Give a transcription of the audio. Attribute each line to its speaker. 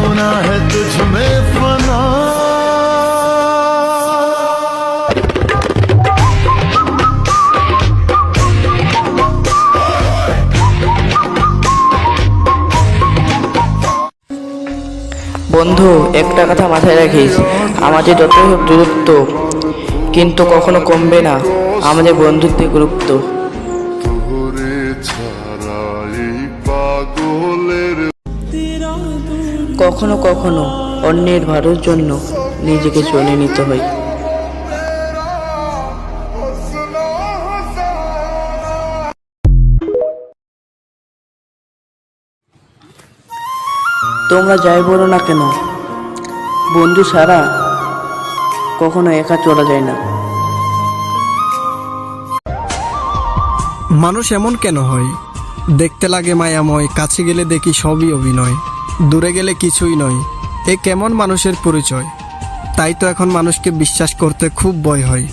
Speaker 1: होना है तुझ में फना।
Speaker 2: বন্ধু, একটা কথা মাথায় রাখিস, আমাদের যত দূরত্ব কিন্তু কখনো কমবে না আমাদের বন্ধুত্বের গুরুত্ব।
Speaker 1: তোরে ছাড়া এই পাগলের
Speaker 2: কখনো কখনো অন্যের ভালোর জন্য নিজেকে চলে নিতে হয়। তোমরা যাই বলো না কেন, বন্ধু ছাড়া কখনো একা চলা যায় না।
Speaker 3: মানুষ এমন কেন হয়? দেখতে লাগে মায়াময়, কাছে গেলে দেখি সবই অভিনয়, দূরে গেলে কিছুই নয়। এ কেমন মানুষের পরিচয়? তাই তো এখন মানুষকে বিশ্বাস করতে খুব ভয় হয়।